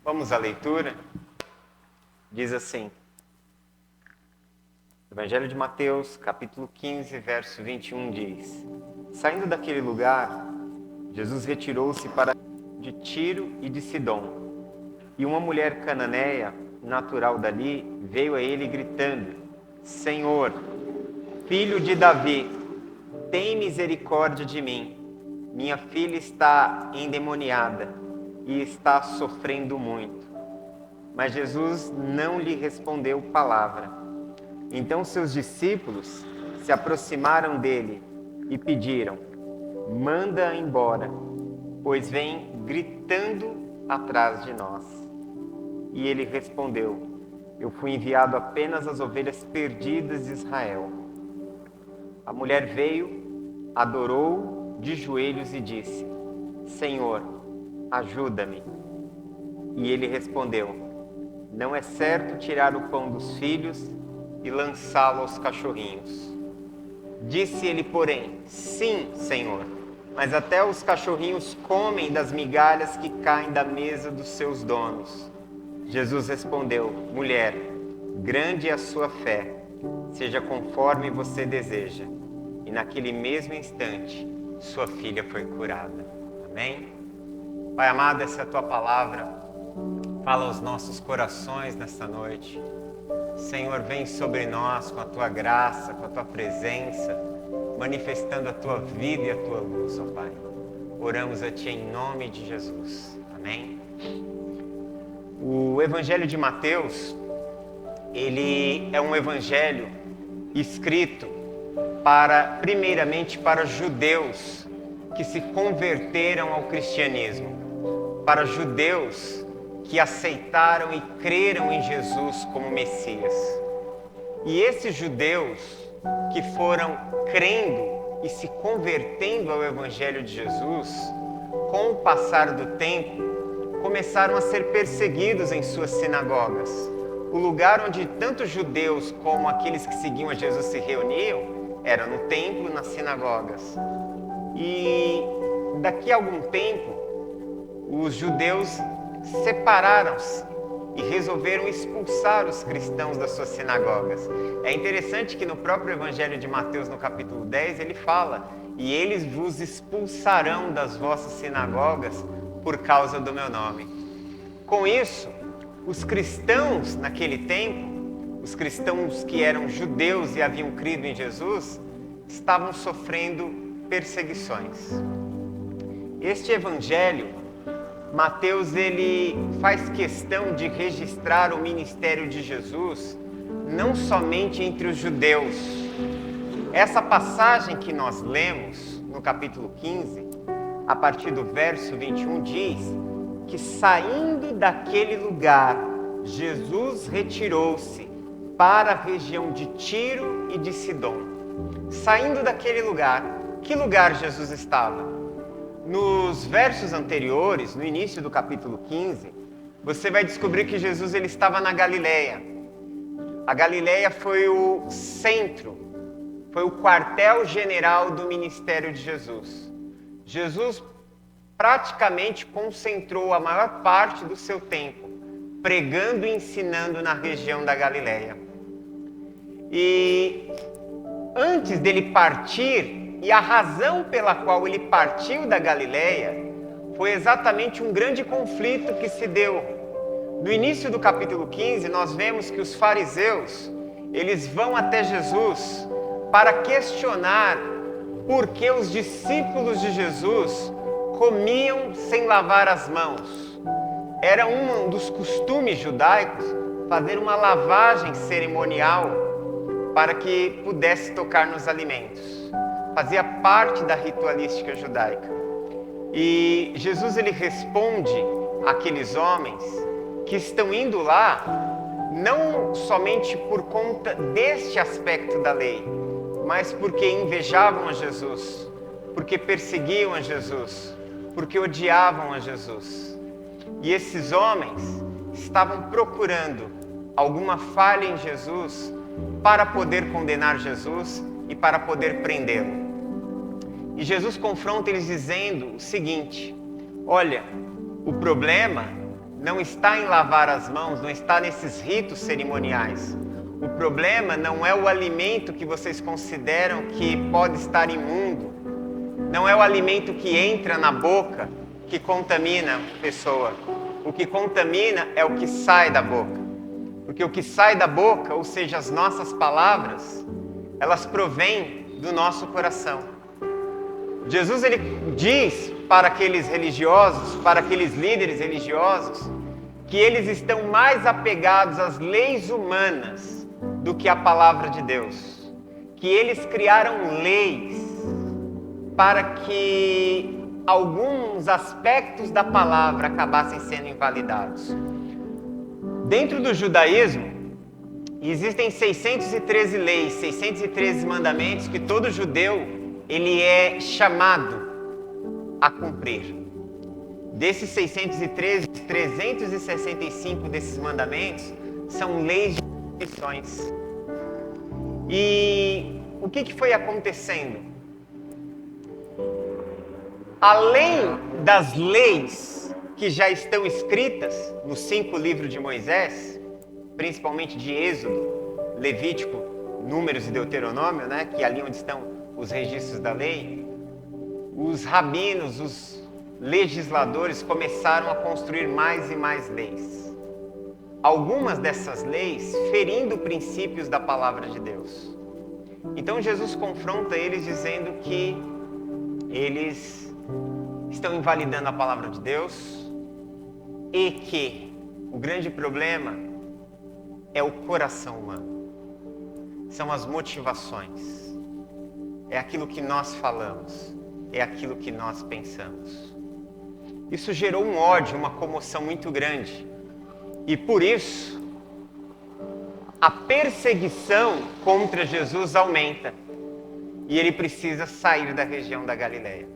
Vamos à leitura? Diz assim, Evangelho de Mateus, capítulo 15, verso 21 diz: Saindo daquele lugar, Jesus retirou-se para de Tiro e de Sidom. E uma mulher cananeia, natural dali, veio a ele gritando: Senhor, filho de Davi, tem misericórdia de mim. Minha filha está endemoniada e está sofrendo muito. Mas Jesus não lhe respondeu palavra. Então seus discípulos se aproximaram dele e pediram: manda-a embora, pois vem gritando atrás de nós. E ele respondeu: eu fui enviado apenas às ovelhas perdidas de Israel. A mulher veio, adorou de joelhos e disse: Senhor, ajuda-me. E ele respondeu: não é certo tirar o pão dos filhos e lançá-lo aos cachorrinhos. Disse ele, porém: sim, Senhor, mas até os cachorrinhos comem das migalhas que caem da mesa dos seus donos. Jesus respondeu: mulher, grande é a sua fé, seja conforme você deseja. E naquele mesmo instante, sua filha foi curada. Amém? Pai amado, essa é a tua palavra. Fala aos nossos corações nesta noite. Senhor, vem sobre nós com a tua graça, com a tua presença, manifestando a tua vida e a tua luz, ó Pai. Oramos a ti em nome de Jesus. Amém? O Evangelho de Mateus, ele é um evangelho escrito primeiramente para judeus que se converteram ao cristianismo, para judeus que aceitaram e creram em Jesus como Messias. E esses judeus que foram crendo e se convertendo ao Evangelho de Jesus, com o passar do tempo, começaram a ser perseguidos em suas sinagogas. O lugar onde tanto judeus como aqueles que seguiam a Jesus se reuniam era no templo, nas sinagogas. E daqui a algum tempo, os judeus separaram-se e resolveram expulsar os cristãos das suas sinagogas. É interessante que no próprio Evangelho de Mateus, no capítulo 10, ele fala: e eles vos expulsarão das vossas sinagogas por causa do meu nome. Com isso, os cristãos naquele tempo, os cristãos que eram judeus e haviam crido em Jesus, estavam sofrendo perseguições. Este evangelho, Mateus, ele faz questão de registrar o ministério de Jesus não somente entre os judeus. Essa passagem que nós lemos no capítulo 15, a partir do verso 21, diz que saindo daquele lugar, Jesus retirou-se para a região de Tiro e de Sidom. Saindo daquele lugar, que lugar Jesus estava? Nos versos anteriores, no início do capítulo 15, você vai descobrir que Jesus ele estava na Galileia. A Galileia foi o centro, foi o quartel-general do ministério de Jesus. Jesus praticamente concentrou a maior parte do seu tempo pregando e ensinando na região da Galileia. E antes dele partir, e a razão pela qual ele partiu da Galileia, foi exatamente um grande conflito que se deu. No início do capítulo 15, nós vemos que os fariseus, eles vão até Jesus para questionar por que os discípulos de Jesus comiam sem lavar as mãos. Era um dos costumes judaicos fazer uma lavagem cerimonial para que pudesse tocar nos alimentos. Fazia parte da ritualística judaica. E Jesus ele responde àqueles homens que estão indo lá não somente por conta deste aspecto da lei, mas porque invejavam a Jesus, porque perseguiam a Jesus, porque odiavam a Jesus. E esses homens estavam procurando alguma falha em Jesus para poder condenar Jesus e para poder prendê-lo. E Jesus confronta eles dizendo o seguinte: olha, o problema não está em lavar as mãos, não está nesses ritos cerimoniais. O problema não é o alimento que vocês consideram que pode estar imundo. Não é o alimento que entra na boca que contamina a pessoa. O que contamina é o que sai da boca. Porque o que sai da boca, ou seja, as nossas palavras, elas provêm do nosso coração. Jesus, ele diz para aqueles religiosos, para aqueles líderes religiosos, que eles estão mais apegados às leis humanas do que à palavra de Deus. Que eles criaram leis para que alguns aspectos da palavra acabassem sendo invalidados. Dentro do judaísmo, existem 613 leis, 613 mandamentos que todo judeu ele é chamado a cumprir. Desses 613, 365 desses mandamentos são leis de instituições. E o que foi acontecendo? Além das leis que já estão escritas nos 5 livros de Moisés, principalmente de Êxodo, Levítico, Números e Deuteronômio, né, que é ali onde estão os registros da lei, os rabinos, os legisladores começaram a construir mais e mais leis. Algumas dessas leis ferindo princípios da palavra de Deus. Então Jesus confronta eles dizendo que eles estão invalidando a palavra de Deus e que o grande problema é o coração humano. São as motivações. É aquilo que nós falamos. É aquilo que nós pensamos. Isso gerou um ódio, uma comoção muito grande. E por isso, a perseguição contra Jesus aumenta. E ele precisa sair da região da Galileia.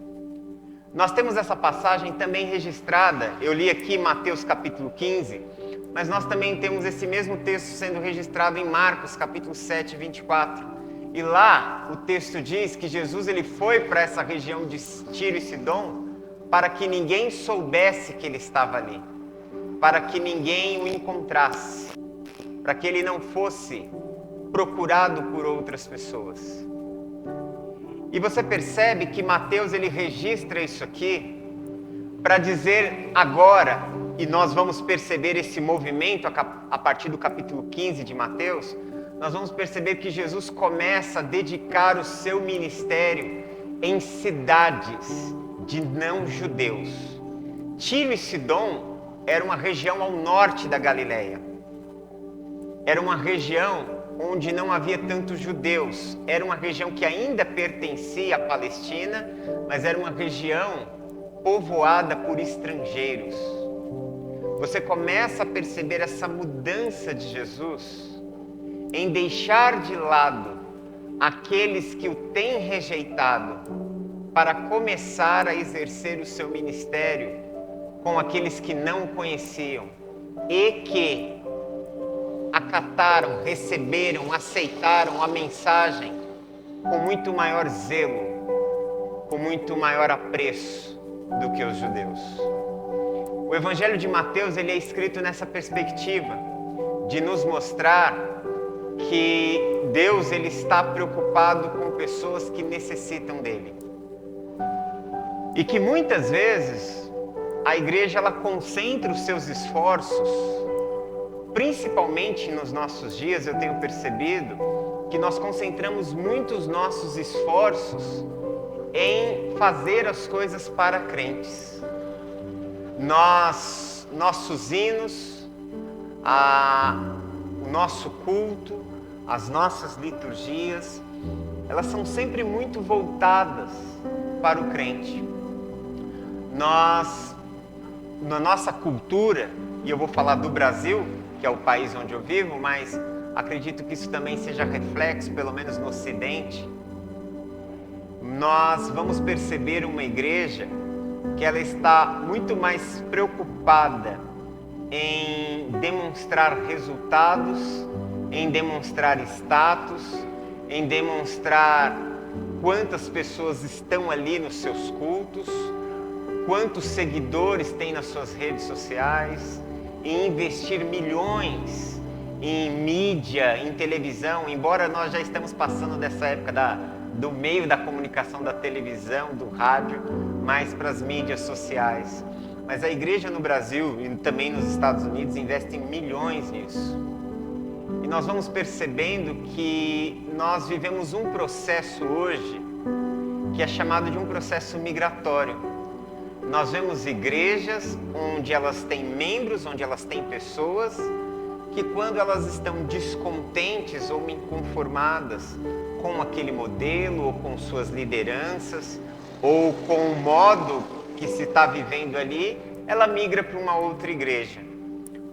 Nós temos essa passagem também registrada, eu li aqui Mateus capítulo 15, mas nós também temos esse mesmo texto sendo registrado em Marcos capítulo 7, 24. E lá o texto diz que Jesus ele foi para essa região de Tiro e Sidom para que ninguém soubesse que ele estava ali, para que ninguém o encontrasse, para que ele não fosse procurado por outras pessoas. E você percebe que Mateus ele registra isso aqui para dizer agora, e nós vamos perceber esse movimento a partir do capítulo 15 de Mateus, nós vamos perceber que Jesus começa a dedicar o seu ministério em cidades de não-judeus. Tiro e Sidom era uma região ao norte da Galileia. Era uma região onde não havia tantos judeus. Era uma região que ainda pertencia à Palestina, mas era uma região povoada por estrangeiros. Você começa a perceber essa mudança de Jesus em deixar de lado aqueles que o têm rejeitado para começar a exercer o seu ministério com aqueles que não o conheciam e que acataram, receberam, aceitaram a mensagem com muito maior zelo, com muito maior apreço do que os judeus. O Evangelho de Mateus ele é escrito nessa perspectiva de nos mostrar que Deus ele está preocupado com pessoas que necessitam dele. E que muitas vezes a igreja ela concentra os seus esforços, principalmente nos nossos dias, eu tenho percebido que nós concentramos muito os nossos esforços em fazer as coisas para crentes. Nossos hinos, o nosso culto, as nossas liturgias, elas são sempre muito voltadas para o crente. Na nossa cultura, e eu vou falar do Brasil, que é o país onde eu vivo, mas acredito que isso também seja reflexo, pelo menos no Ocidente, nós vamos perceber uma igreja que ela está muito mais preocupada em demonstrar resultados, em demonstrar status, em demonstrar quantas pessoas estão ali nos seus cultos, quantos seguidores tem nas suas redes sociais, em investir milhões em mídia, em televisão, embora nós já estamos passando dessa época do meio da comunicação, da televisão, do rádio, mais para as mídias sociais. Mas a igreja no Brasil e também nos Estados Unidos investe milhões nisso. E nós vamos percebendo que nós vivemos um processo hoje que é chamado de um processo migratório. Nós vemos igrejas onde elas têm membros, onde elas têm pessoas que, quando elas estão descontentes ou inconformadas com aquele modelo ou com suas lideranças ou com o modo que se está vivendo ali, ela migra para uma outra igreja.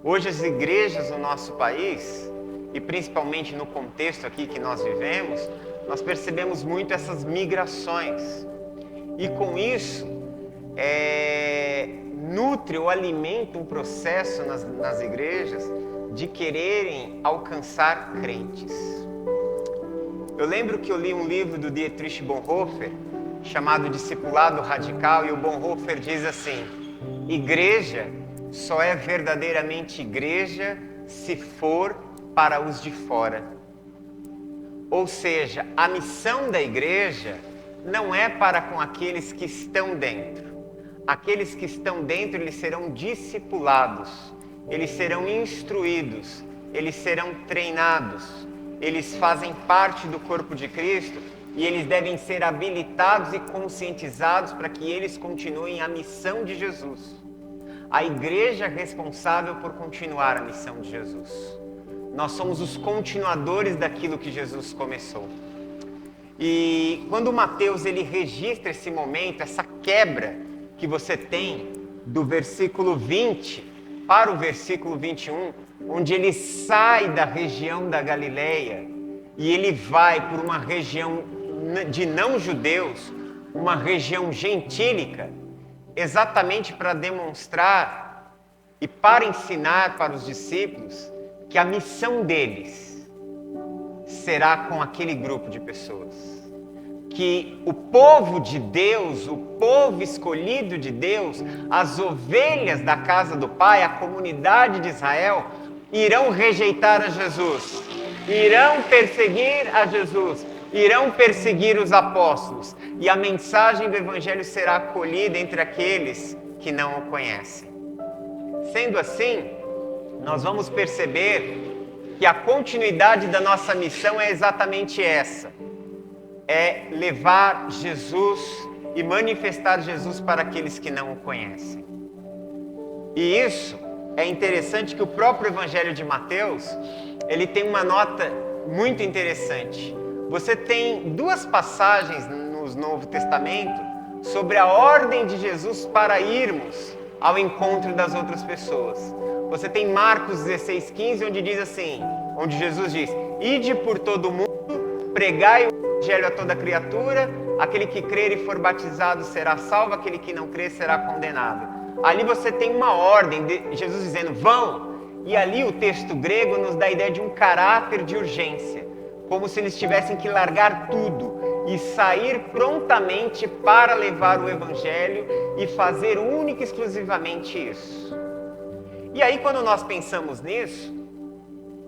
Hoje as igrejas no nosso país, e principalmente no contexto aqui que nós vivemos, nós percebemos muito essas migrações. E com isso, nutre ou alimenta um processo nas igrejas de quererem alcançar crentes. Eu lembro que eu li um livro do Dietrich Bonhoeffer, chamado Discipulado Radical, e o Bonhoeffer diz assim: igreja só é verdadeiramente igreja se for para os de fora. Ou seja, a missão da igreja não é para com aqueles que estão dentro. Aqueles que estão dentro, eles serão discipulados, eles serão instruídos, eles serão treinados, eles fazem parte do corpo de Cristo e eles devem ser habilitados e conscientizados para que eles continuem a missão de Jesus. A igreja é responsável por continuar a missão de Jesus. Nós somos os continuadores daquilo que Jesus começou. E quando Mateus ele registra esse momento, essa quebra que você tem do versículo 20 para o versículo 21, onde ele sai da região da Galileia e ele vai por uma região de não-judeus, uma região gentílica, exatamente para demonstrar e para ensinar para os discípulos que a missão deles será com aquele grupo de pessoas. Que o povo de Deus, o povo escolhido de Deus, as ovelhas da casa do Pai, a comunidade de Israel, irão rejeitar a Jesus, irão perseguir a Jesus, irão perseguir os apóstolos, e a mensagem do Evangelho será acolhida entre aqueles que não o conhecem. Sendo assim, nós vamos perceber que a continuidade da nossa missão é exatamente essa: é levar Jesus e manifestar Jesus para aqueles que não o conhecem. E isso é interessante, que o próprio Evangelho de Mateus, ele tem uma nota muito interessante. Você tem duas passagens no Novo Testamento sobre a ordem de Jesus para irmos ao encontro das outras pessoas. Você tem Marcos 16:15, onde diz assim, onde Jesus diz: ide por todo o mundo, pregai o Evangelho a toda criatura, aquele que crer e for batizado será salvo, aquele que não crer será condenado. Ali você tem uma ordem de Jesus dizendo: vão. E ali o texto grego nos dá a ideia de um caráter de urgência, como se eles tivessem que largar tudo e sair prontamente para levar o Evangelho e fazer única e exclusivamente isso. E aí, quando nós pensamos nisso,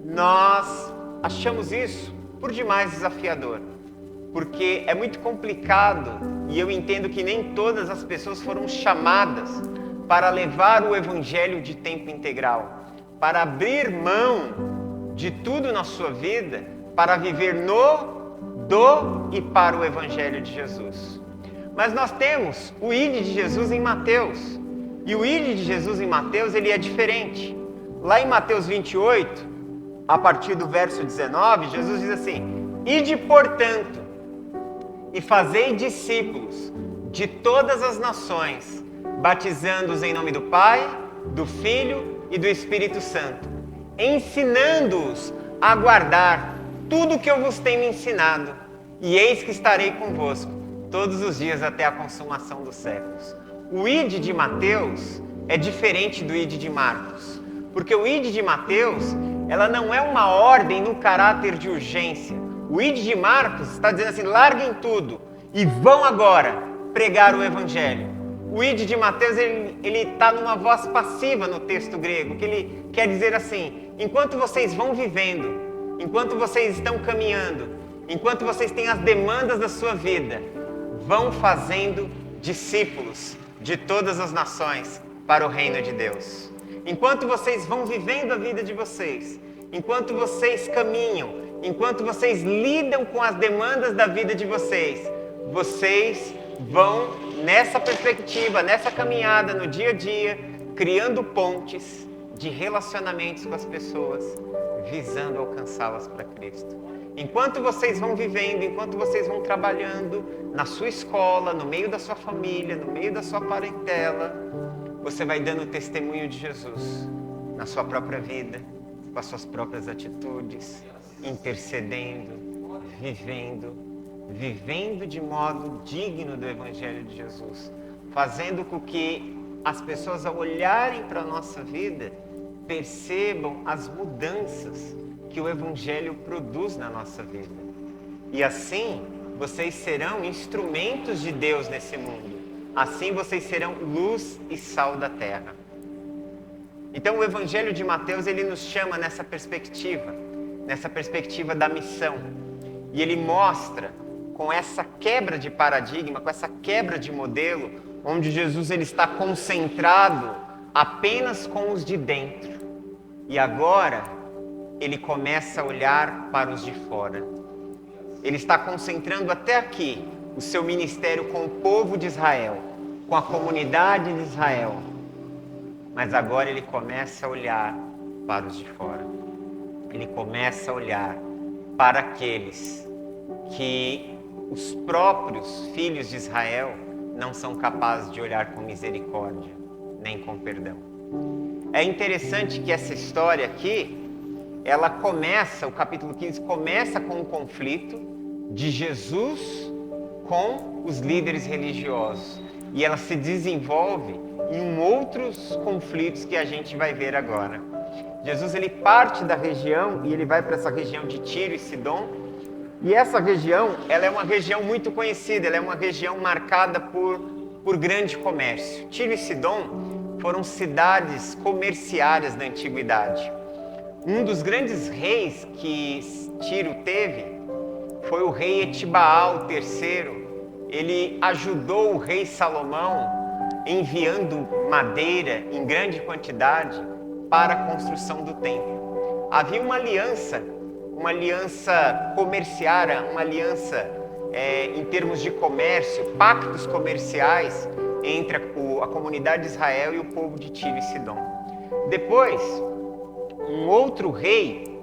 nós achamos isso por demais desafiador, porque é muito complicado, e eu entendo que nem todas as pessoas foram chamadas para levar o Evangelho de tempo integral, para abrir mão de tudo na sua vida, para viver do e para o Evangelho de Jesus. Mas nós temos o ide de Jesus em Mateus, e o ide de Jesus em Mateus, ele é diferente. Lá em Mateus 28, a partir do verso 19, Jesus diz assim: ide, portanto, e fazei discípulos de todas as nações, batizando-os em nome do Pai, do Filho e do Espírito Santo, ensinando-os a guardar tudo o que eu vos tenho ensinado, e eis que estarei convosco todos os dias até a consumação dos séculos. O ide de Mateus é diferente do ide de Marcos, porque o ide de Mateus, ela não é uma ordem no caráter de urgência. O ide de Marcos está dizendo assim: larguem tudo e vão agora pregar o Evangelho. O id de Mateus, ele está numa voz passiva no texto grego, que ele quer dizer assim: enquanto vocês vão vivendo, enquanto vocês estão caminhando, enquanto vocês têm as demandas da sua vida, vão fazendo discípulos de todas as nações para o reino de Deus. Enquanto vocês vão vivendo a vida de vocês, enquanto vocês caminham, enquanto vocês lidam com as demandas da vida de vocês, vocês vão nessa perspectiva, nessa caminhada no dia a dia, criando pontes de relacionamentos com as pessoas, visando alcançá-las para Cristo. Enquanto vocês vão vivendo, enquanto vocês vão trabalhando na sua escola, no meio da sua família, no meio da sua parentela, você vai dando testemunho de Jesus na sua própria vida, com as suas próprias atitudes, intercedendo, vivendo de modo digno do Evangelho de Jesus, fazendo com que as pessoas, ao olharem para a nossa vida, percebam as mudanças que o Evangelho produz na nossa vida. E assim, vocês serão instrumentos de Deus nesse mundo. Assim, vocês serão luz e sal da terra. Então, o Evangelho de Mateus, ele nos chama nessa perspectiva da missão. E ele mostra, com essa quebra de paradigma, com essa quebra de modelo, onde Jesus ele está concentrado apenas com os de dentro. E agora, ele começa a olhar para os de fora. Ele está concentrando até aqui o seu ministério com o povo de Israel, com a comunidade de Israel. Mas agora ele começa a olhar para os de fora. Ele começa a olhar para aqueles que os próprios filhos de Israel não são capazes de olhar com misericórdia, nem com perdão. É interessante que essa história aqui, ela começa, o capítulo 15 começa com um conflito de Jesus com os líderes religiosos. E ela se desenvolve em outros conflitos que a gente vai ver agora. Jesus ele parte da região e ele vai para essa região de Tiro e Sidom. E essa região, ela é uma região muito conhecida, ela é uma região marcada por grande comércio. Tiro e Sidom foram cidades comerciárias da antiguidade. Um dos grandes reis que Tiro teve foi o rei Etibaal III. Ele ajudou o rei Salomão enviando madeira em grande quantidade para a construção do templo. Havia uma aliança comerciária, uma aliança em termos de comércio, pactos comerciais entre a comunidade de Israel e o povo de Tiro e Sidom. Depois, um outro rei,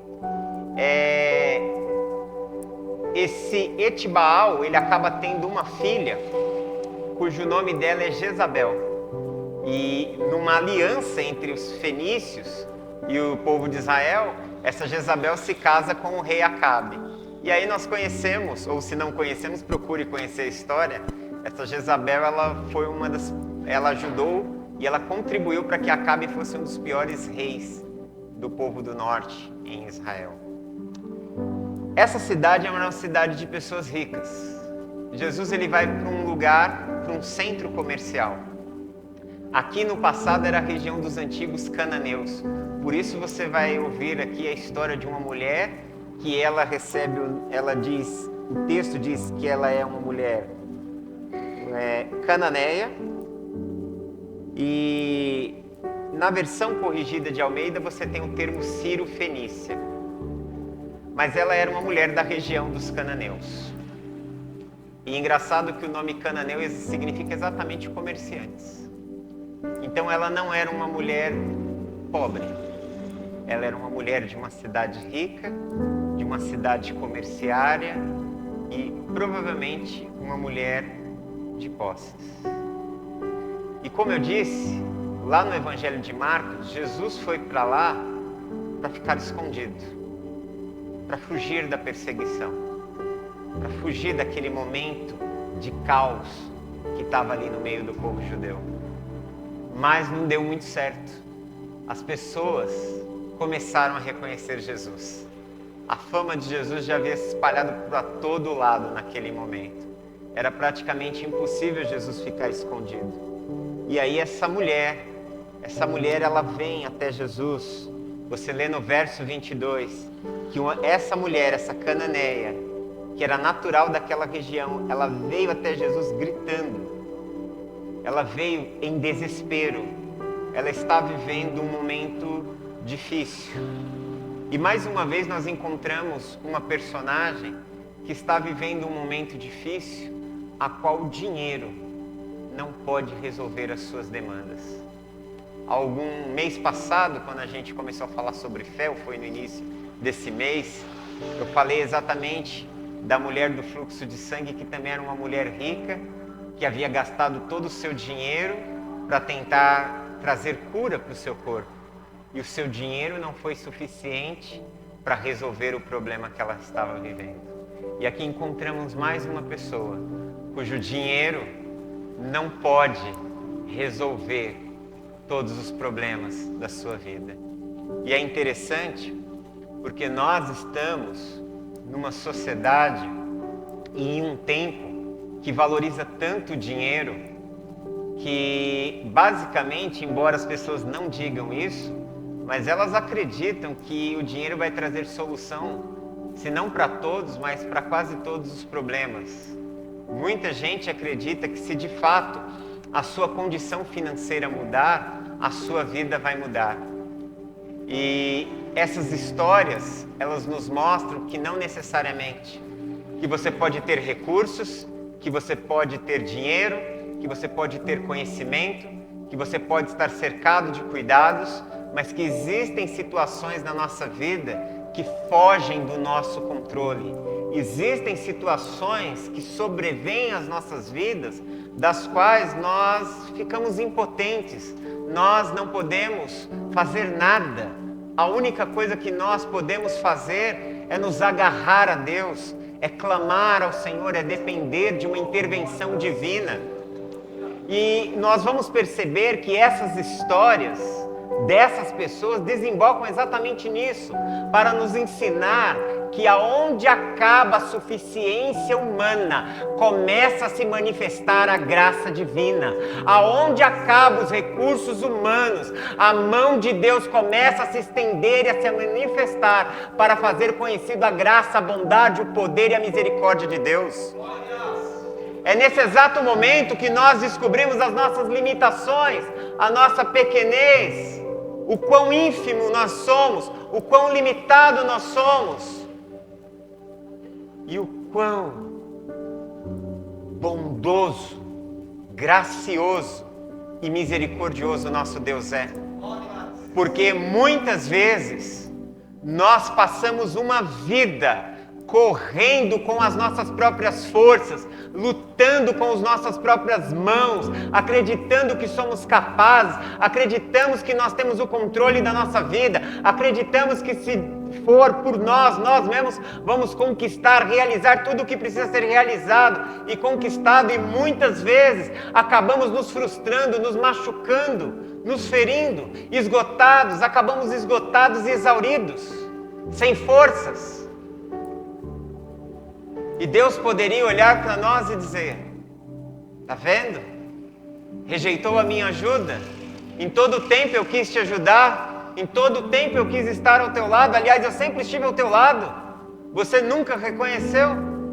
esse Etibaal, ele acaba tendo uma filha, cujo nome dela é Jezabel. E numa aliança entre os fenícios e o povo de Israel, essa Jezabel se casa com o rei Acabe. E aí nós conhecemos, ou se não conhecemos, procure conhecer a história. Essa Jezabel, ela ajudou e ela contribuiu para que Acabe fosse um dos piores reis do povo do norte em Israel. Essa cidade é uma cidade de pessoas ricas. Jesus ele vai para um lugar, para um centro comercial. Aqui no passado era a região dos antigos cananeus. Por isso você vai ouvir aqui a história de uma mulher que ela recebe, o texto diz que ela é uma mulher cananeia. E na versão corrigida de Almeida você tem o termo Ciro-Fenícia. Mas ela era uma mulher da região dos cananeus. E engraçado que o nome cananeu significa exatamente comerciantes. Então ela não era uma mulher pobre. Ela era uma mulher de uma cidade rica, de uma cidade comerciária e provavelmente uma mulher de posses. E como eu disse, lá no Evangelho de Marcos, Jesus foi para lá para ficar escondido, para fugir da perseguição, para fugir daquele momento de caos que estava ali no meio do povo judeu. Mas não deu muito certo. As pessoas começaram a reconhecer Jesus. A fama de Jesus já havia se espalhado para todo lado naquele momento. Era praticamente impossível Jesus ficar escondido. E aí essa mulher ela vem até Jesus. Você lê no verso 22 que essa mulher, essa cananeia, que era natural daquela região, ela veio até Jesus gritando. Ela veio em desespero. Ela está vivendo um momento difícil. E mais uma vez nós encontramos uma personagem que está vivendo um momento difícil, a qual o dinheiro não pode resolver as suas demandas. Algum mês passado, quando a gente começou a falar sobre fé, ou foi no início desse mês, eu falei exatamente da mulher do fluxo de sangue, que também era uma mulher rica, que havia gastado todo o seu dinheiro para tentar trazer cura para o seu corpo. E o seu dinheiro não foi suficiente para resolver o problema que ela estava vivendo. E aqui encontramos mais uma pessoa cujo dinheiro não pode resolver todos os problemas da sua vida. E é interessante porque nós estamos numa sociedade e em um tempo que valoriza tanto o dinheiro que, basicamente, embora as pessoas não digam isso, mas elas acreditam que o dinheiro vai trazer solução, se não para todos, mas para quase todos os problemas. Muita gente acredita que, se de fato a sua condição financeira mudar, a sua vida vai mudar. E essas histórias, elas nos mostram que não necessariamente, que você pode ter recursos, que você pode ter dinheiro, que você pode ter conhecimento, que você pode estar cercado de cuidados, mas que existem situações na nossa vida que fogem do nosso controle. Existem situações que sobrevêm às nossas vidas, das quais nós ficamos impotentes. Nós não podemos fazer nada. A única coisa que nós podemos fazer é nos agarrar a Deus, é clamar ao Senhor, é depender de uma intervenção divina. E nós vamos perceber que essas histórias dessas pessoas desembocam exatamente nisso, para nos ensinar que aonde acaba a suficiência humana, começa a se manifestar a graça divina. Aonde acabam os recursos humanos, a mão de Deus começa a se estender e a se manifestar para fazer conhecido a graça, a bondade, o poder e a misericórdia de Deus. É nesse exato momento que nós descobrimos as nossas limitações, a nossa pequenez, o quão ínfimo nós somos, o quão limitado nós somos e o quão bondoso, gracioso e misericordioso nosso Deus é. Porque muitas vezes nós passamos uma vida correndo com as nossas próprias forças, lutando com as nossas próprias mãos, acreditando que somos capazes, acreditamos que nós temos o controle da nossa vida, acreditamos que, se for por nós mesmos vamos conquistar, realizar tudo o que precisa ser realizado e conquistado, e muitas vezes acabamos nos frustrando, nos machucando, nos ferindo, esgotados, acabamos esgotados e exauridos, sem forças. E Deus poderia olhar para nós e dizer: tá vendo? Rejeitou a minha ajuda. Em todo tempo eu quis te ajudar. Em todo tempo eu quis estar ao teu lado. Aliás, eu sempre estive ao teu lado. Você nunca reconheceu.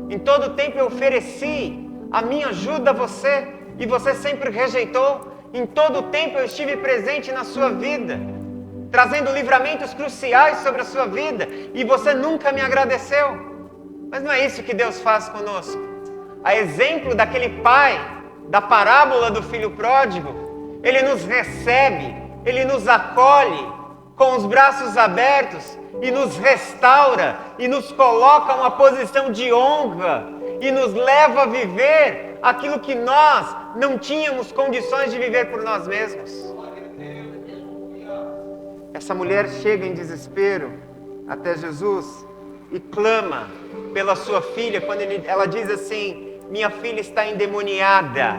Em todo tempo eu ofereci a minha ajuda a você e você sempre rejeitou. Em todo tempo eu estive presente na sua vida, trazendo livramentos cruciais sobre a sua vida, e você nunca me agradeceu. Mas não é isso que Deus faz conosco. A exemplo daquele pai da parábola do filho pródigo, ele nos recebe, ele nos acolhe com os braços abertos e nos restaura e nos coloca uma posição de honra e nos leva a viver aquilo que nós não tínhamos condições de viver por nós mesmos. Essa mulher chega em desespero até Jesus e clama pela sua filha, quando ela diz assim: minha filha está endemoniada,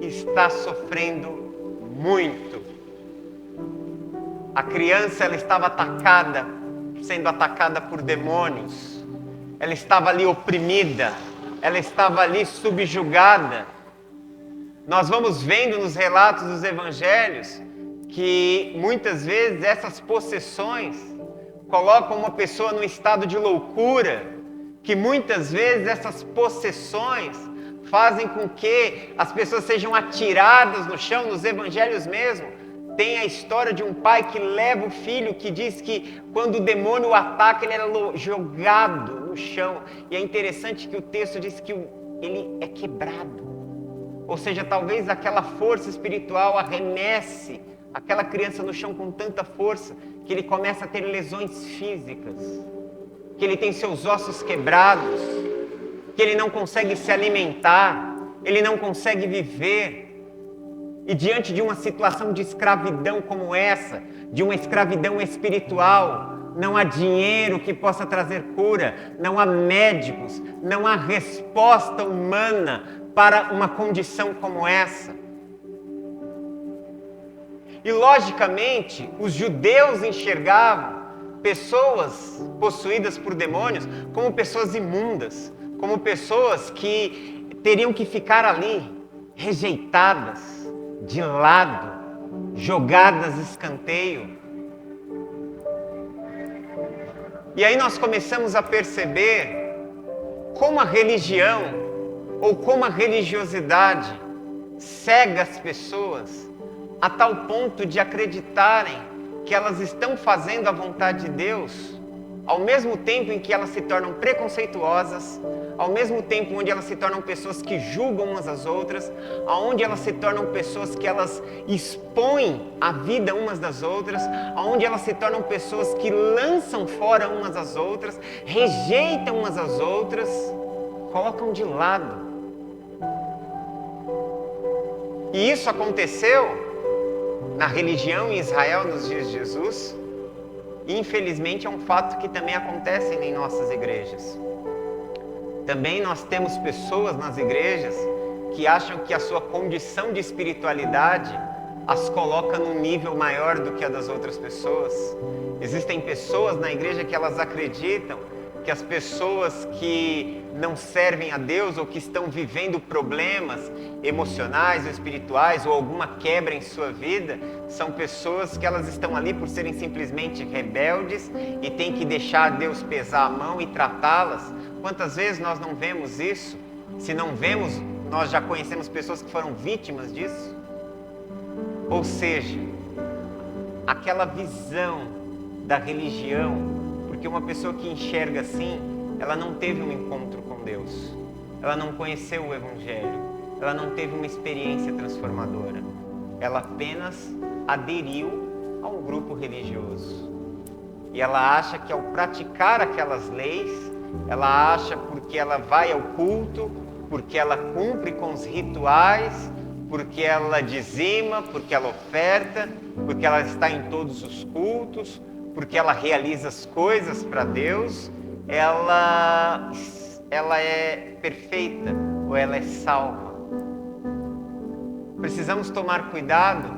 está sofrendo muito. A criança, ela estava sendo atacada por demônios, ela estava ali oprimida, ela estava ali subjugada. Nós vamos vendo nos relatos dos evangelhos que muitas vezes essas possessões colocam uma pessoa num estado de loucura, que muitas vezes essas possessões fazem com que as pessoas sejam atiradas no chão. Nos evangelhos mesmo, tem a história de um pai que leva o filho, que diz que quando o demônio o ataca, ele era jogado no chão. E é interessante que o texto diz que ele é quebrado. Ou seja, talvez aquela força espiritual arremesse aquela criança no chão com tanta força que ele começa a ter lesões físicas, que ele tem seus ossos quebrados, que ele não consegue se alimentar, ele não consegue viver. E diante de uma situação de escravidão como essa, de uma escravidão espiritual, não há dinheiro que possa trazer cura, não há médicos, não há resposta humana para uma condição como essa. E logicamente, os judeus enxergavam pessoas possuídas por demônios como pessoas imundas, como pessoas que teriam que ficar ali, rejeitadas, de lado, jogadas escanteio. E aí nós começamos a perceber como a religião, ou como a religiosidade, cega as pessoas a tal ponto de acreditarem que elas estão fazendo a vontade de Deus, ao mesmo tempo em que elas se tornam preconceituosas, ao mesmo tempo onde elas se tornam pessoas que julgam umas às outras, aonde elas se tornam pessoas que elas expõem a vida umas das outras, aonde elas se tornam pessoas que lançam fora umas às outras, rejeitam umas às outras, colocam de lado. E isso aconteceu na religião em Israel nos dias de Jesus, e infelizmente é um fato que também acontece em nossas igrejas. Também nós temos pessoas nas igrejas que acham que a sua condição de espiritualidade as coloca num nível maior do que a das outras pessoas. Existem pessoas na igreja que elas acreditam que as pessoas que não servem a Deus ou que estão vivendo problemas emocionais ou espirituais ou alguma quebra em sua vida, são pessoas que elas estão ali por serem simplesmente rebeldes e tem que deixar Deus pesar a mão e tratá-las. Quantas vezes nós não vemos isso? Se não vemos, nós já conhecemos pessoas que foram vítimas disso. Ou seja, aquela visão da religião, porque uma pessoa que enxerga assim, ela não teve um encontro com Deus, ela não conheceu o Evangelho, ela não teve uma experiência transformadora, ela apenas aderiu a um grupo religioso. E ela acha que ao praticar aquelas leis, ela acha porque ela vai ao culto, porque ela cumpre com os rituais, porque ela dizima, porque ela oferta, porque ela está em todos os cultos, porque ela realiza as coisas para Deus, ela é perfeita ou ela é salva. Precisamos tomar cuidado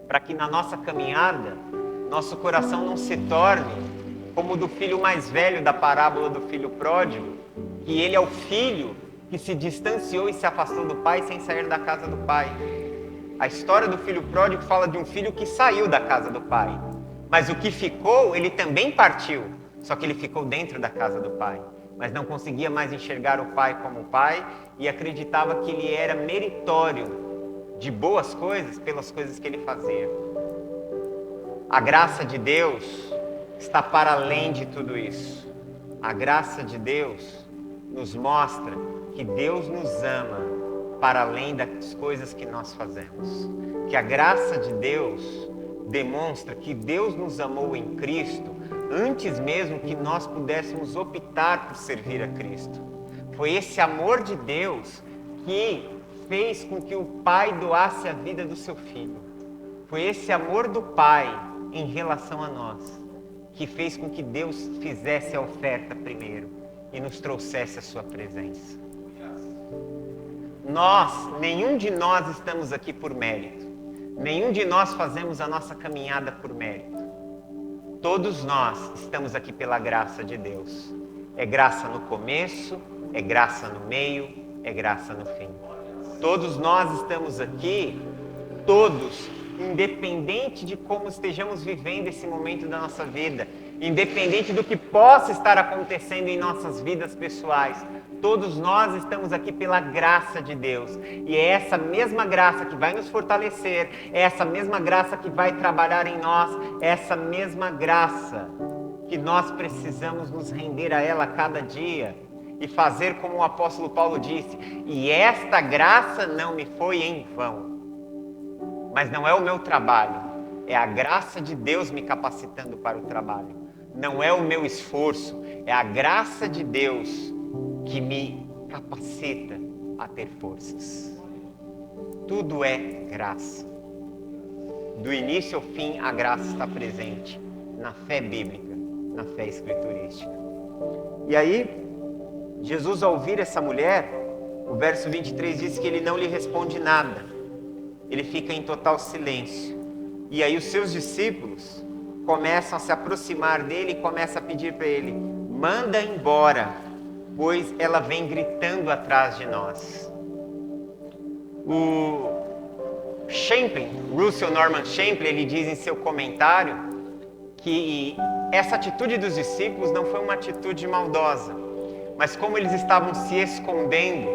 para que na nossa caminhada, nosso coração não se torne como o do filho mais velho da parábola do filho pródigo, que ele é o filho que se distanciou e se afastou do pai sem sair da casa do pai. A história do filho pródigo fala de um filho que saiu da casa do pai, mas o que ficou, ele também partiu, só que ele ficou dentro da casa do pai, mas não conseguia mais enxergar o pai como pai e acreditava que ele era meritório de boas coisas pelas coisas que ele fazia. A graça de Deus está para além de tudo isso. A graça de Deus nos mostra que Deus nos ama para além das coisas que nós fazemos. Que a graça de Deus demonstra que Deus nos amou em Cristo antes mesmo que nós pudéssemos optar por servir a Cristo. Foi esse amor de Deus que fez com que o Pai doasse a vida do seu Filho. Foi esse amor do Pai em relação a nós que fez com que Deus fizesse a oferta primeiro e nos trouxesse a sua presença. Nenhum de nós estamos aqui por mérito. Nenhum de nós fazemos a nossa caminhada por mérito. Todos nós estamos aqui pela graça de Deus. É graça no começo, é graça no meio, é graça no fim. Todos nós estamos aqui, todos, independente de como estejamos vivendo esse momento da nossa vida, independente do que possa estar acontecendo em nossas vidas pessoais, todos nós estamos aqui pela graça de Deus. E é essa mesma graça que vai nos fortalecer, é essa mesma graça que vai trabalhar em nós, é essa mesma graça que nós precisamos nos render a ela a cada dia e fazer como o apóstolo Paulo disse: e esta graça não me foi em vão. Mas não é o meu trabalho, é a graça de Deus me capacitando para o trabalho. Não é o meu esforço, é a graça de Deus que me capacita a ter forças. Tudo é graça. Do início ao fim, a graça está presente na fé bíblica, na fé escriturística. E aí, Jesus, ao ouvir essa mulher, o verso 23 diz que ele não lhe responde nada. Ele fica em total silêncio. E aí os seus discípulos começam a se aproximar dele e começam a pedir para ele: manda embora, pois ela vem gritando atrás de nós. O Champlin, Russell Norman Champlin, ele diz em seu comentário que essa atitude dos discípulos não foi uma atitude maldosa, mas como eles estavam se escondendo,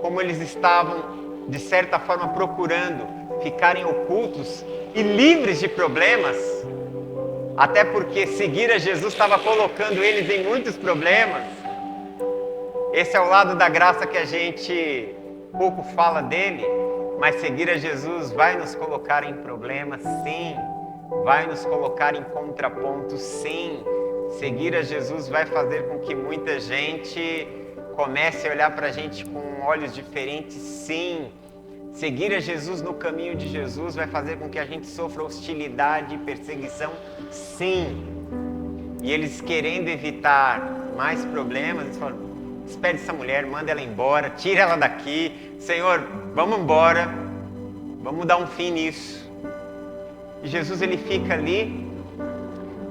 como eles estavam, de certa forma, procurando ficarem ocultos e livres de problemas, até porque seguir a Jesus estava colocando eles em muitos problemas. Esse é o lado da graça que a gente pouco fala dele, mas seguir a Jesus vai nos colocar em problemas, sim. Vai nos colocar em contrapontos, sim. Seguir a Jesus vai fazer com que muita gente comece a olhar para a gente com olhos diferentes, sim. Seguir a Jesus no caminho de Jesus vai fazer com que a gente sofra hostilidade e perseguição, sim. E eles, querendo evitar mais problemas, eles falam: despede essa mulher, manda ela embora, tira ela daqui. Senhor, vamos embora, vamos dar um fim nisso. E Jesus, ele fica ali.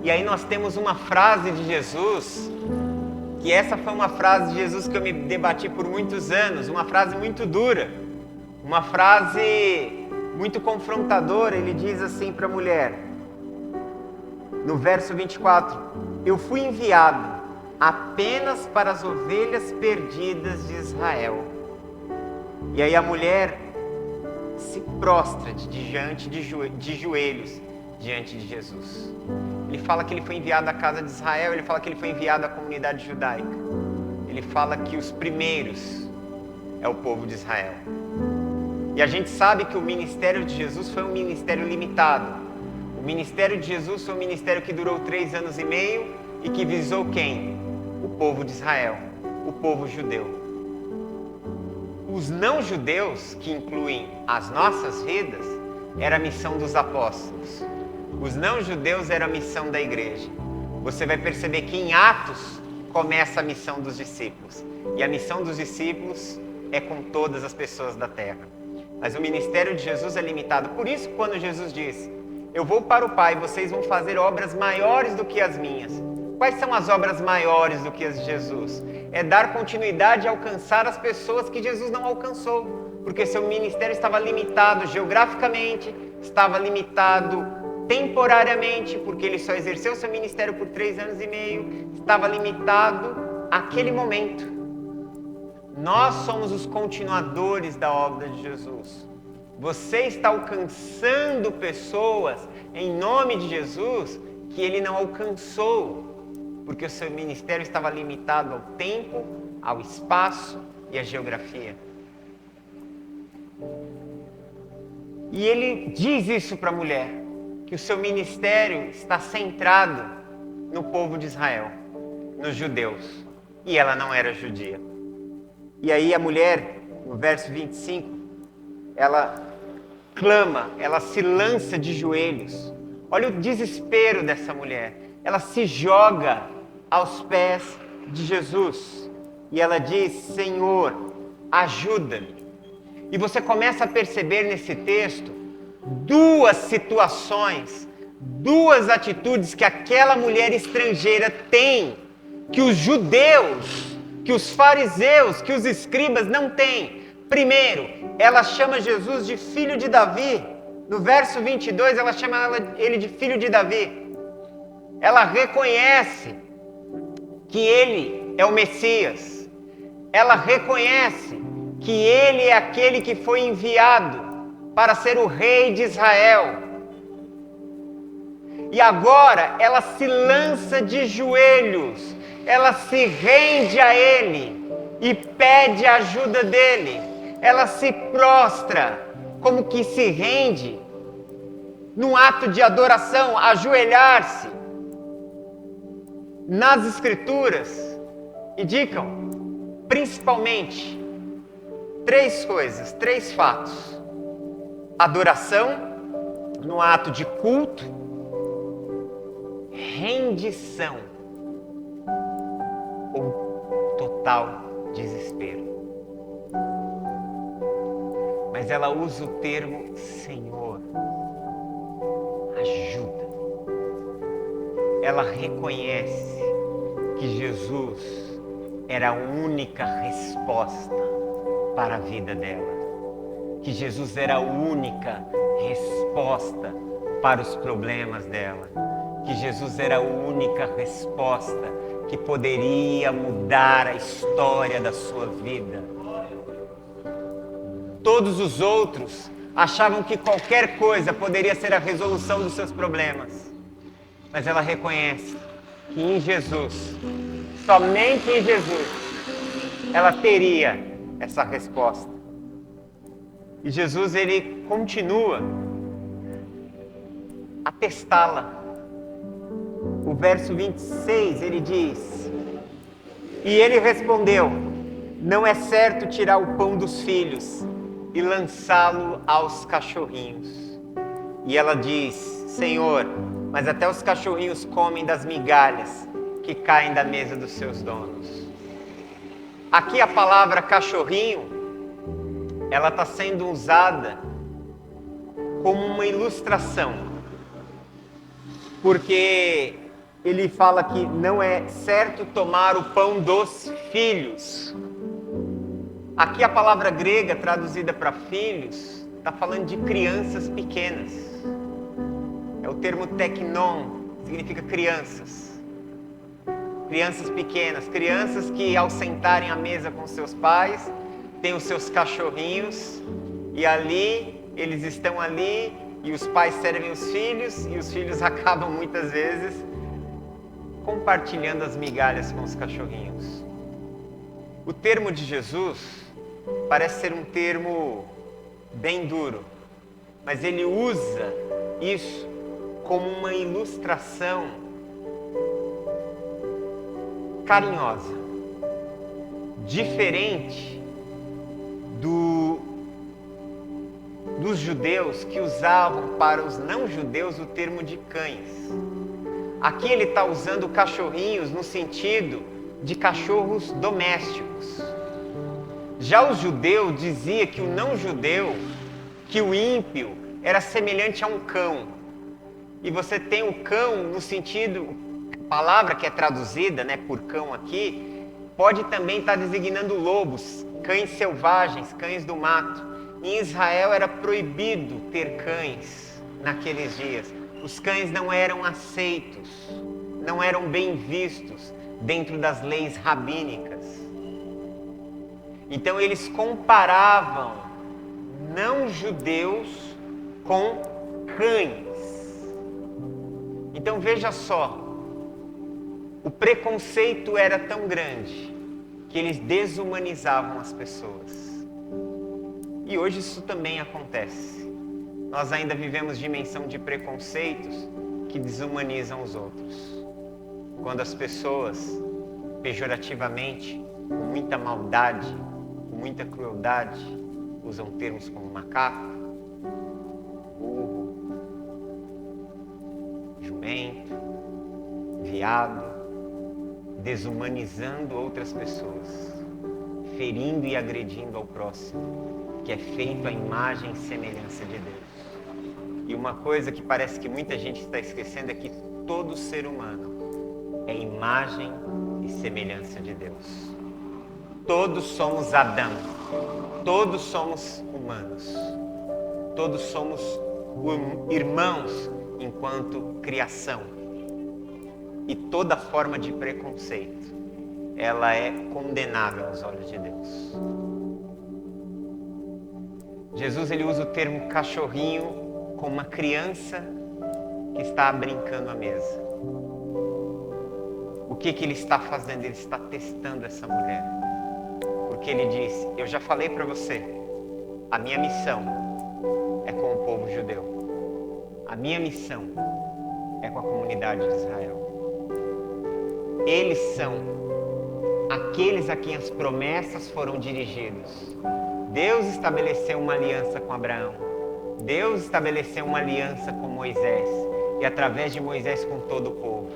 E aí nós temos uma frase de Jesus, que essa foi uma frase de Jesus que eu me debati por muitos anos, uma frase muito dura, uma frase muito confrontadora. Ele diz assim para a mulher, no verso 24: eu fui enviado apenas para as ovelhas perdidas de Israel. E aí a mulher se prostra diante de joelhos diante de Jesus. Ele fala que ele foi enviado à casa de Israel, ele fala que ele foi enviado à comunidade judaica. Ele fala que os primeiros é o povo de Israel. E a gente sabe que o ministério de Jesus foi um ministério limitado. O ministério de Jesus foi um ministério que durou 3 anos e meio e que visou quem? O povo de Israel, o povo judeu. Os não-judeus, que incluem as nossas vidas, era a missão dos apóstolos. Os não-judeus era a missão da igreja. Você vai perceber que em Atos começa a missão dos discípulos. E a missão dos discípulos é com todas as pessoas da terra. Mas o ministério de Jesus é limitado. Por isso, quando Jesus diz: eu vou para o Pai, vocês vão fazer obras maiores do que as minhas. Quais são as obras maiores do que as de Jesus? É dar continuidade e alcançar as pessoas que Jesus não alcançou. Porque seu ministério estava limitado geograficamente, estava limitado temporariamente, porque ele só exerceu seu ministério por 3 anos e meio, estava limitado àquele momento. Nós somos os continuadores da obra de Jesus. Você está alcançando pessoas em nome de Jesus que ele não alcançou, porque o seu ministério estava limitado ao tempo, ao espaço e à geografia. E ele diz isso para a mulher, que o seu ministério está centrado no povo de Israel, nos judeus, e ela não era judia. E aí a mulher, no verso 25, ela clama, ela se lança de joelhos. Olha o desespero dessa mulher. Ela se joga aos pés de Jesus e ela diz: Senhor, ajuda-me. E você começa a perceber nesse texto 2 situações, 2 atitudes que aquela mulher estrangeira tem, que os judeus, que os fariseus, que os escribas não têm. Primeiro, ela chama Jesus de filho de Davi. No verso 22, ela chama ele de filho de Davi. Ela reconhece que ele é o Messias. Ela reconhece que ele é aquele que foi enviado para ser o rei de Israel. E agora ela se lança de joelhos, ela se rende a ele e pede a ajuda dele. Ela se prostra, como que se rende, num ato de adoração, ajoelhar-se. Nas Escrituras indicam, principalmente, três coisas, três fatos: adoração, no ato de culto, rendição ou total desespero. Mas ela usa o termo Senhor, ajuda. Ela reconhece que Jesus era a única resposta para a vida dela. Que Jesus era a única resposta para os problemas dela. Que Jesus era a única resposta que poderia mudar a história da sua vida. Todos os outros achavam que qualquer coisa poderia ser a resolução dos seus problemas. Mas ela reconhece que em Jesus, somente em Jesus, ela teria essa resposta. E Jesus, ele continua a testá-la. O verso 26, ele diz: e ele respondeu: não é certo tirar o pão dos filhos e lançá-lo aos cachorrinhos. E ela diz: Senhor, mas até os cachorrinhos comem das migalhas que caem da mesa dos seus donos. Aqui a palavra cachorrinho, ela está sendo usada como uma ilustração, porque ele fala que não é certo tomar o pão dos filhos. Aqui a palavra grega traduzida para filhos está falando de crianças pequenas. É o termo teknon, significa crianças. Crianças pequenas, crianças que ao sentarem à mesa com seus pais, têm os seus cachorrinhos e ali, eles estão ali e os pais servem os filhos e os filhos acabam muitas vezes compartilhando as migalhas com os cachorrinhos. O termo de Jesus parece ser um termo bem duro, mas ele usa isso como uma ilustração carinhosa, diferente dos judeus que usavam para os não-judeus o termo de cães. Aqui ele está usando cachorrinhos no sentido de cachorros domésticos. Já o judeu dizia que o não-judeu, que o ímpio, era semelhante a um cão. E você tem o cão no sentido, a palavra que é traduzida, por cão aqui, pode também estar designando lobos, cães selvagens, cães do mato. Em Israel era proibido ter cães naqueles dias. Os cães não eram aceitos, não eram bem vistos dentro das leis rabínicas. Então eles comparavam não-judeus com cães. Então veja só, o preconceito era tão grande que eles desumanizavam as pessoas. E hoje isso também acontece. Nós ainda vivemos dimensão de preconceitos que desumanizam os outros. Quando as pessoas, pejorativamente, com muita maldade, com muita crueldade, usam termos como macaco, burro, jumento, viado, desumanizando outras pessoas, ferindo e agredindo ao próximo, que é feito à imagem e semelhança de Deus. E uma coisa que parece que muita gente está esquecendo é que todo ser humano é imagem e semelhança de Deus. Todos somos Adão. Todos somos humanos. Todos somos irmãos enquanto criação. E toda forma de preconceito, ela é condenável aos olhos de Deus. Jesus, ele usa o termo cachorrinho com uma criança que está brincando à mesa. O que ele está fazendo? Ele está testando essa mulher. Porque ele diz, eu já falei para você, a minha missão é com o povo judeu. A minha missão é com a comunidade de Israel. Eles são aqueles a quem as promessas foram dirigidas. Deus estabeleceu uma aliança com Abraão. Deus estabeleceu uma aliança com Moisés. E através de Moisés com todo o povo.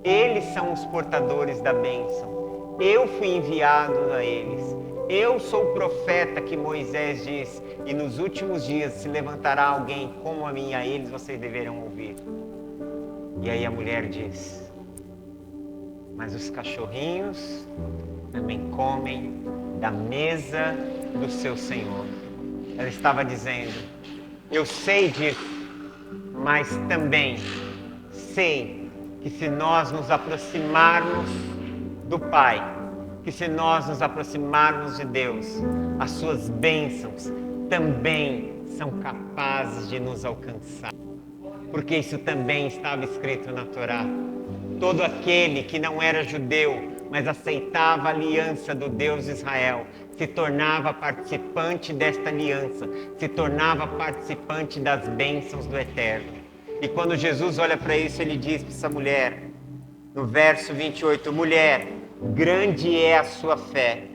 Eles são os portadores da bênção. Eu fui enviado a eles. Eu sou o profeta que Moisés diz. E nos últimos dias se levantará alguém como a mim, e a eles vocês deverão ouvir. E aí a mulher diz, mas os cachorrinhos também comem da mesa do seu Senhor. Ela estava dizendo, eu sei disso, mas também sei que se nós nos aproximarmos do Pai, que se nós nos aproximarmos de Deus, as suas bênçãos também são capazes de nos alcançar. Porque isso também estava escrito na Torá. Todo aquele que não era judeu, mas aceitava a aliança do Deus de Israel, se tornava participante desta aliança, se tornava participante das bênçãos do Eterno. E quando Jesus olha para isso, ele diz para essa mulher, no verso 28, mulher, grande é a sua fé,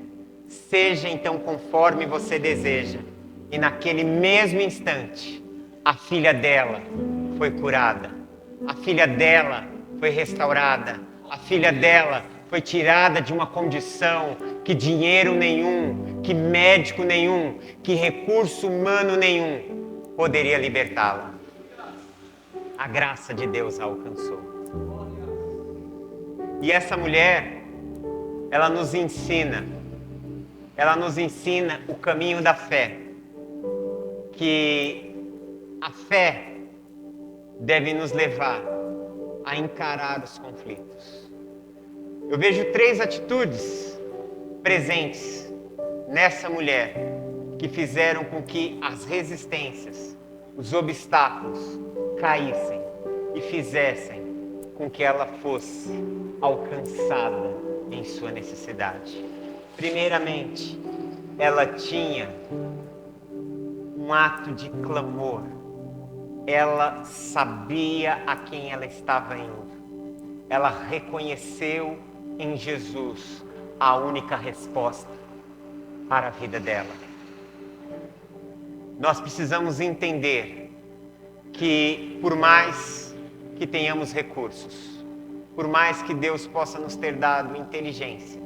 seja então conforme você deseja. E naquele mesmo instante, a filha dela foi curada, a filha dela foi restaurada, a filha dela foi tirada de uma condição que dinheiro nenhum, que médico nenhum, que recurso humano nenhum poderia libertá-la. A graça de Deus a alcançou. E essa mulher, ela nos ensina o caminho da fé, que a fé deve nos levar a encarar os conflitos. Eu vejo 3 atitudes presentes nessa mulher que fizeram com que as resistências, os obstáculos caíssem e fizessem com que ela fosse alcançada em sua necessidade. Primeiramente, ela tinha um ato de clamor. Ela sabia a quem ela estava indo. Ela reconheceu em Jesus a única resposta para a vida dela. Nós precisamos entender que por mais que tenhamos recursos, por mais que Deus possa nos ter dado inteligência,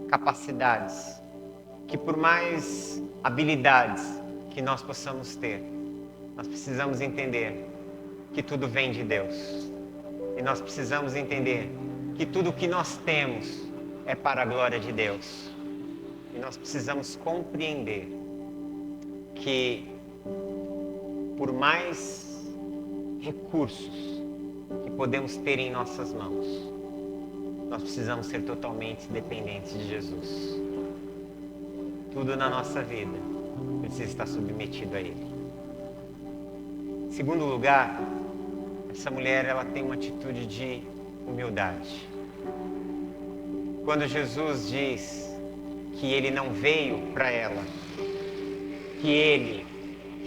capacidades, que por mais habilidades que nós possamos ter, nós precisamos entender que tudo vem de Deus. E nós precisamos entender que tudo o que nós temos é para a glória de Deus. E nós precisamos compreender que por mais recursos que podemos ter em nossas mãos, nós precisamos ser totalmente dependentes de Jesus. Tudo na nossa vida precisa estar submetido a Ele. Em segundo lugar, essa mulher, ela tem uma atitude de humildade. Quando Jesus diz que Ele não veio para ela, que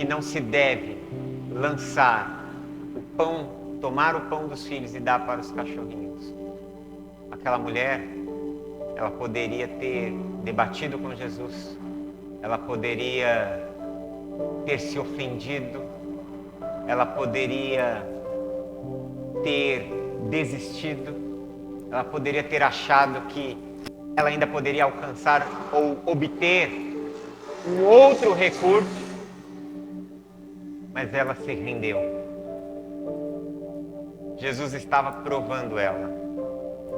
não se deve lançar o pão, tomar o pão dos filhos e dar para os cachorrinhos. Aquela mulher, ela poderia ter debatido com Jesus, ela poderia ter se ofendido, ela poderia ter desistido, ela poderia ter achado que ela ainda poderia alcançar ou obter um outro recurso, mas ela se rendeu. Jesus estava provando ela,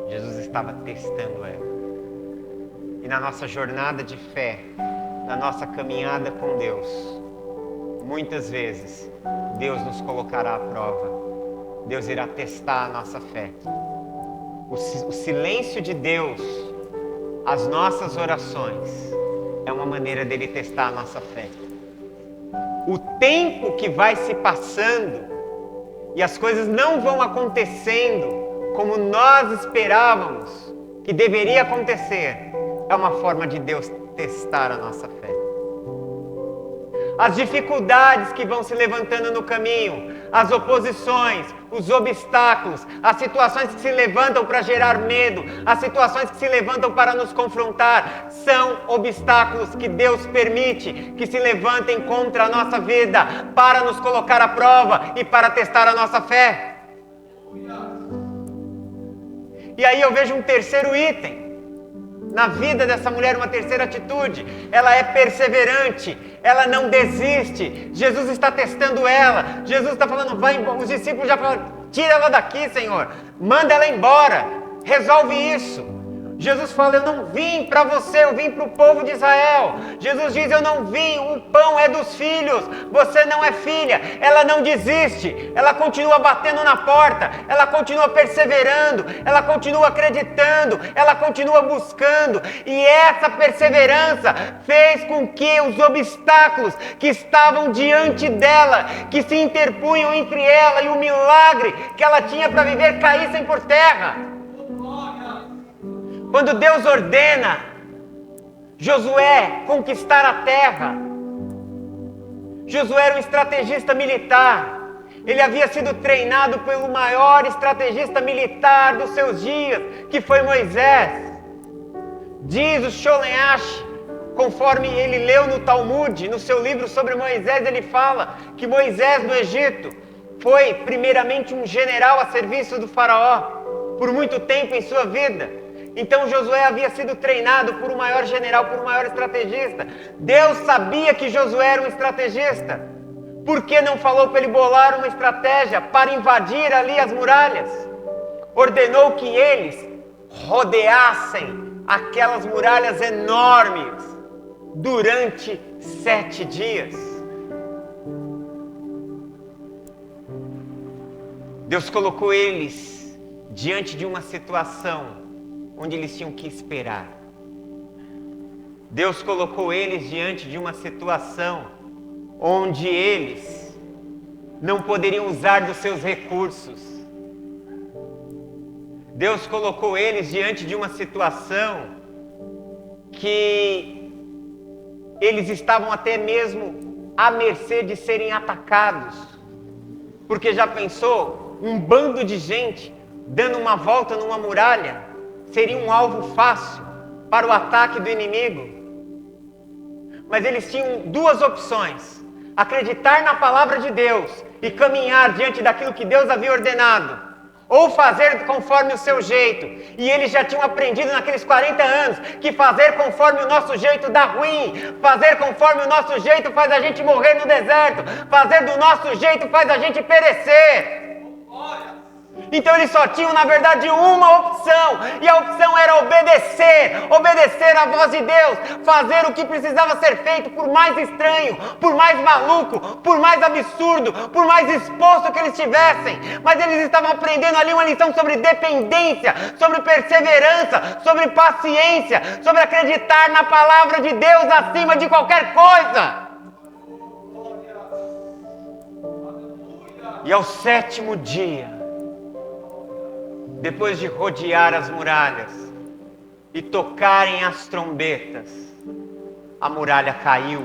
Jesus estava testando ela. e na nossa jornada de fé, na nossa caminhada com Deus, muitas vezes Deus nos colocará à prova. Deus irá testar a nossa fé. O silêncio de Deus, as nossas orações, é uma maneira dele testar a nossa fé. O tempo que vai se passando e as coisas não vão acontecendo como nós esperávamos que deveria acontecer, é uma forma de Deus testar a nossa fé. As dificuldades que vão se levantando no caminho, as oposições, os obstáculos, as situações que se levantam para gerar medo, as situações que se levantam para nos confrontar, são obstáculos que Deus permite que se levantem contra a nossa vida, para nos colocar à prova e para testar a nossa fé. E aí eu vejo um terceiro item na vida dessa mulher, uma terceira atitude. Ela é perseverante, ela não desiste. Jesus está testando ela, Jesus está falando, vai embora. Os discípulos já falaram, tira ela daqui, Senhor, manda ela embora, resolve isso. Jesus fala, eu não vim para você, eu vim para o povo de Israel. Jesus diz, eu não vim, o pão é dos filhos, você não é filha. Ela não desiste, ela continua batendo na porta, ela continua perseverando, ela continua acreditando, ela continua buscando. E essa perseverança fez com que os obstáculos que estavam diante dela, que se interpunham entre ela e o milagre que ela tinha para viver, caíssem por terra. Quando Deus ordena Josué conquistar a terra, Josué era um estrategista militar. Ele havia sido treinado pelo maior estrategista militar dos seus dias, que foi Moisés. Diz o Sholem Ash, conforme ele leu no Talmud, no seu livro sobre Moisés, ele fala que Moisés no Egito foi primeiramente um general a serviço do faraó, por muito tempo em sua vida. Então Josué havia sido treinado por um maior general, por um maior estrategista. Deus sabia que Josué era um estrategista. Por que não falou para ele bolar uma estratégia para invadir ali as muralhas? Ordenou que eles rodeassem aquelas muralhas enormes durante 7 dias. Deus colocou eles diante de uma situação onde eles tinham que esperar. Deus colocou eles diante de uma situação onde eles não poderiam usar dos seus recursos. Deus colocou eles diante de uma situação que eles estavam até mesmo à mercê de serem atacados. Porque já pensou, um bando de gente dando uma volta numa muralha seria um alvo fácil para o ataque do inimigo. Mas eles tinham 2 opções: acreditar na palavra de Deus e caminhar diante daquilo que Deus havia ordenado, ou fazer conforme o seu jeito. E eles já tinham aprendido naqueles 40 anos que fazer conforme o nosso jeito dá ruim, fazer conforme o nosso jeito faz a gente morrer no deserto, fazer do nosso jeito faz a gente perecer. Então eles só tinham, na verdade, uma opção, e a opção era obedecer à voz de Deus, fazer o que precisava ser feito, por mais estranho, por mais maluco, por mais absurdo, por mais exposto que eles estivessem. Mas eles estavam aprendendo ali uma lição sobre dependência, sobre perseverança, sobre paciência, sobre acreditar na palavra de Deus acima de qualquer coisa. E ao 7º dia, depois de rodear as muralhas e tocarem as trombetas, a muralha caiu,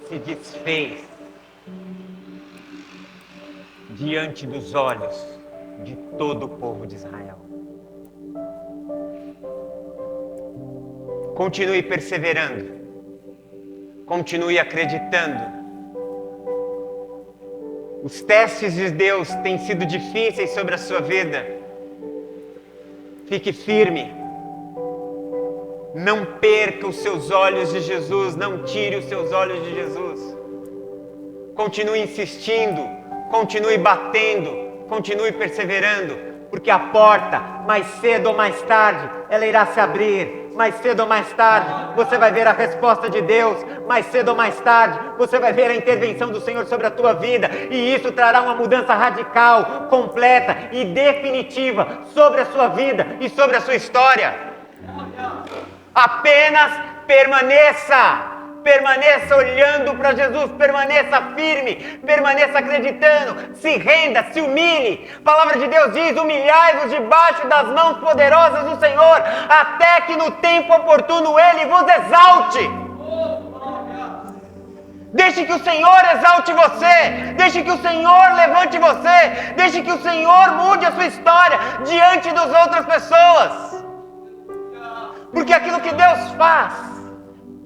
se desfez diante dos olhos de todo o povo de Israel. Continue perseverando, continue acreditando. Os testes de Deus têm sido difíceis sobre a sua vida. Fique firme, não perca os seus olhos de Jesus, não tire os seus olhos de Jesus. Continue insistindo, continue batendo, continue perseverando, porque a porta mais cedo ou mais tarde, ela irá se abrir. Mais cedo ou mais tarde, você vai ver a resposta de Deus. Mais cedo ou mais tarde, você vai ver a intervenção do Senhor sobre a tua vida. E isso trará uma mudança radical, completa e definitiva sobre a sua vida e sobre a sua história. Apenas permaneça. Permaneça olhando para Jesus, permaneça firme, permaneça acreditando, se renda, se humilhe. A palavra de Deus diz: humilhai-vos debaixo das mãos poderosas do Senhor, até que no tempo oportuno Ele vos exalte. Deixe que o Senhor exalte você, deixe que o Senhor levante você, deixe que o Senhor mude a sua história diante das outras pessoas. Porque aquilo que Deus faz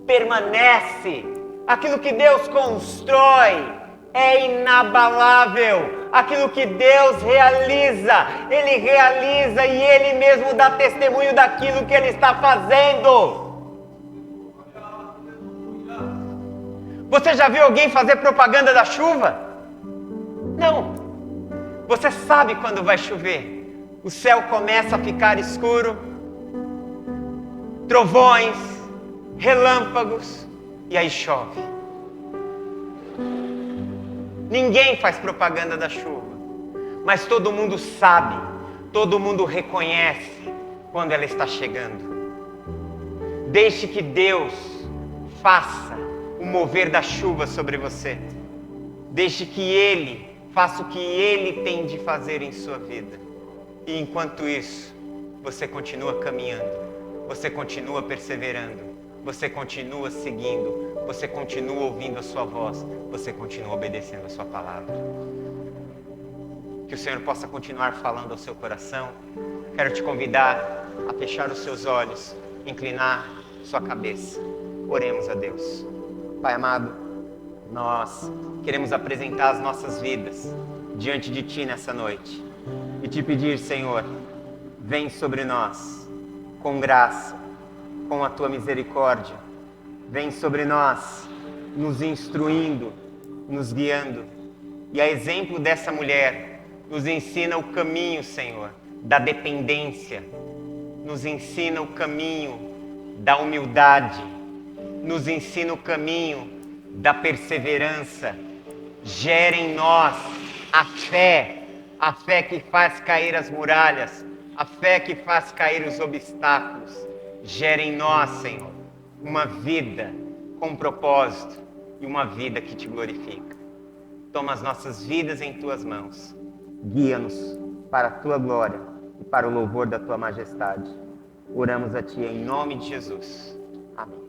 permanece, aquilo que Deus constrói é inabalável, aquilo que Deus realiza, Ele realiza e Ele mesmo dá testemunho daquilo que Ele está fazendo. Você já viu alguém fazer propaganda da chuva? Não. Você sabe quando vai chover. O céu começa a ficar escuro, trovões, relâmpagos, e aí chove. Ninguém faz propaganda da chuva, mas todo mundo sabe, todo mundo reconhece quando ela está chegando. Deixe que Deus faça o mover da chuva sobre você. Deixe que Ele faça o que Ele tem de fazer em sua vida. E enquanto isso, você continua caminhando, você continua perseverando, você continua seguindo, você continua ouvindo a sua voz, você continua obedecendo a sua palavra. Que o Senhor possa continuar falando ao seu coração. Quero te convidar a fechar os seus olhos, inclinar sua cabeça. Oremos a Deus. Pai amado, nós queremos apresentar as nossas vidas diante de Ti nessa noite e te pedir, Senhor, vem sobre nós com graça, com a Tua misericórdia, vem sobre nós, nos instruindo, nos guiando. E a exemplo dessa mulher, nos ensina o caminho, Senhor, da dependência, nos ensina o caminho da humildade, nos ensina o caminho da perseverança. Gera em nós a fé que faz cair as muralhas, a fé que faz cair os obstáculos. Gera em nós, Senhor, uma vida com propósito e uma vida que Te glorifica. Toma as nossas vidas em Tuas mãos. Guia-nos para a Tua glória e para o louvor da Tua majestade. Oramos a Ti em nome de Jesus. Amém.